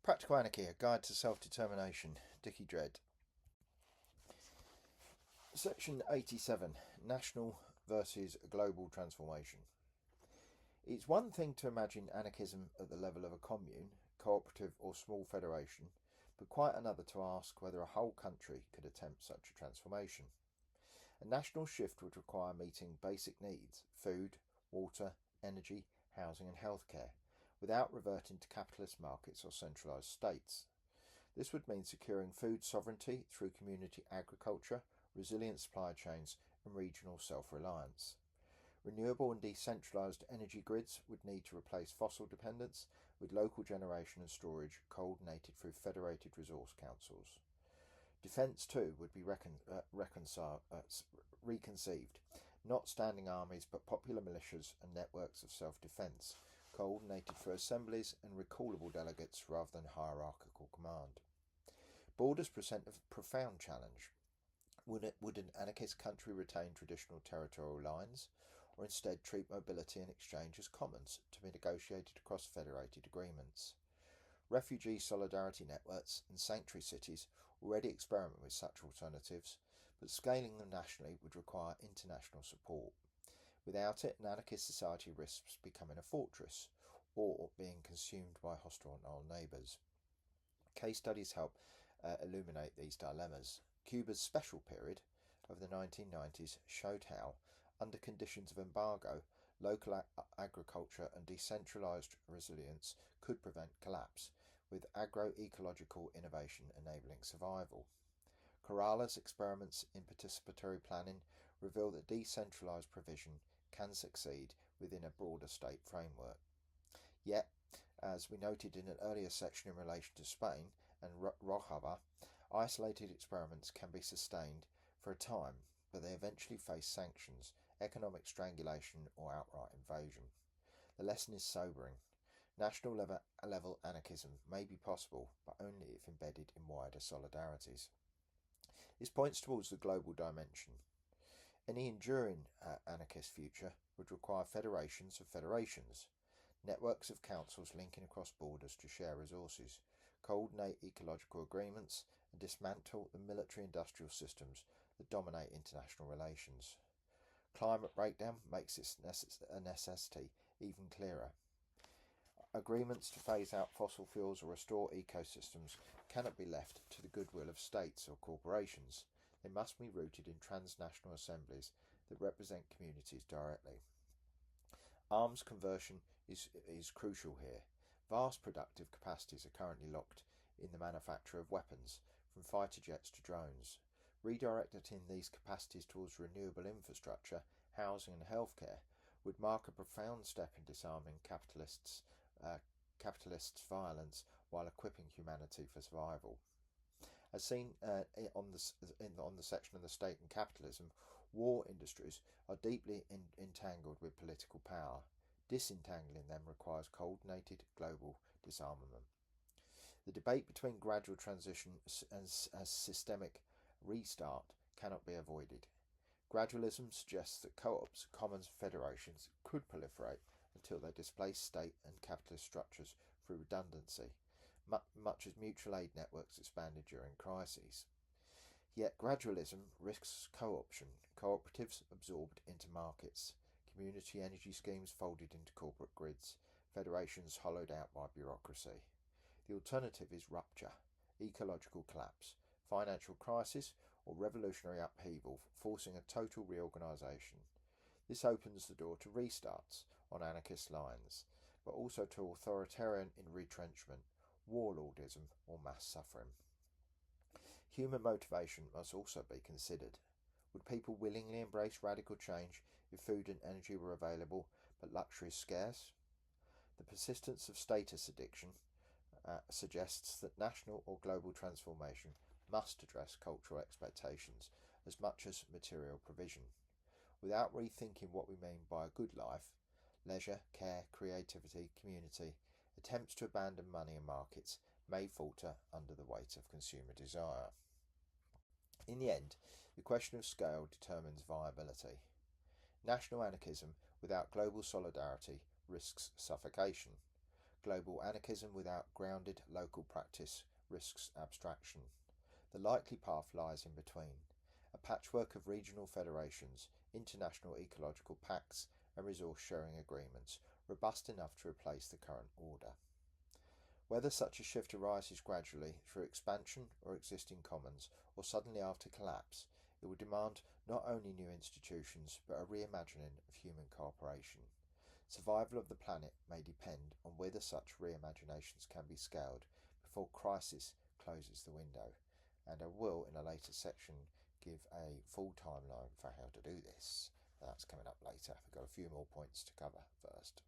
Practical Anarchy, A Guide to Self-Determination, Dickie Dredd. Section 87, National versus Global Transformation. It's one thing to imagine anarchism at the level of a commune, cooperative or small federation, but quite another to ask whether a whole country could attempt such a transformation. A national shift would require meeting basic needs, food, water, energy, housing and healthcare, without reverting to capitalist markets or centralised states. This would mean securing food sovereignty through community agriculture, resilient supply chains and regional self-reliance. Renewable and decentralised energy grids would need to replace fossil dependence with local generation and storage coordinated through federated resource councils. Defence too would be reconceived, not standing armies but popular militias and networks of self-defence, coordinated through assemblies and recallable delegates rather than hierarchical command. Borders present a profound challenge. Would an anarchist country retain traditional territorial lines, or instead treat mobility and exchange as commons to be negotiated across federated agreements? Refugee solidarity networks and sanctuary cities already experiment with such alternatives, but scaling them nationally would require international support. Without it, an anarchist society risks becoming a fortress or being consumed by hostile neighbours. Case studies help illuminate these dilemmas. Cuba's special period of the 1990s showed how, under conditions of embargo, local agriculture and decentralised resilience could prevent collapse, with agro-ecological innovation enabling survival. Corrala's experiments in participatory planning reveal that decentralised provision can succeed within a broader state framework. Yet, as we noted in an earlier section in relation to Spain and Rojava, isolated experiments can be sustained for a time, but they eventually face sanctions, economic strangulation or outright invasion. The lesson is sobering. National level anarchism may be possible, but only if embedded in wider solidarities. This points towards the global dimension. Any enduring anarchist future would require federations of federations, networks of councils linking across borders to share resources, coordinate ecological agreements, and dismantle the military-industrial systems that dominate international relations. Climate breakdown makes this a necessity even clearer. Agreements to phase out fossil fuels or restore ecosystems cannot be left to the goodwill of states or corporations. They must be rooted in transnational assemblies that represent communities directly. Arms conversion is crucial here. Vast productive capacities are currently locked in the manufacture of weapons, from fighter jets to drones. Redirecting these capacities towards renewable infrastructure, housing and healthcare would mark a profound step in disarming capitalists' violence while equipping humanity for survival. As seen on the section of the state and capitalism, war industries are deeply entangled with political power. Disentangling them requires coordinated global disarmament. The debate between gradual transition and systemic restart cannot be avoided. Gradualism suggests that co-ops, commons and federations could proliferate until they displace state and capitalist structures through redundancy, much as mutual aid networks expanded during crises. Yet gradualism risks co-option, cooperatives absorbed into markets, community energy schemes folded into corporate grids, federations hollowed out by bureaucracy. The alternative is rupture, ecological collapse, financial crisis or revolutionary upheaval, forcing a total reorganisation. This opens the door to restarts on anarchist lines, but also to authoritarian retrenchment, warlordism or mass suffering. Human motivation must also be considered. Would people willingly embrace radical change if food and energy were available but luxury is scarce? The persistence of status addiction suggests that national or global transformation must address cultural expectations as much as material provision. Without rethinking what we mean by a good life, leisure, care, creativity, community, attempts to abandon money and markets may falter under the weight of consumer desire. In the end, the question of scale determines viability. National anarchism without global solidarity risks suffocation. Global anarchism without grounded local practice risks abstraction. The likely path lies in between, a patchwork of regional federations, international ecological pacts and resource sharing agreements, robust enough to replace the current order. Whether such a shift arises gradually through expansion or existing commons, or suddenly after collapse, it will demand not only new institutions but a reimagining of human cooperation. Survival of the planet may depend on whether such reimaginations can be scaled before crisis closes the window, and I will, in a later section, give a full timeline for how to do this. That's coming up later. We've got a few more points to cover first.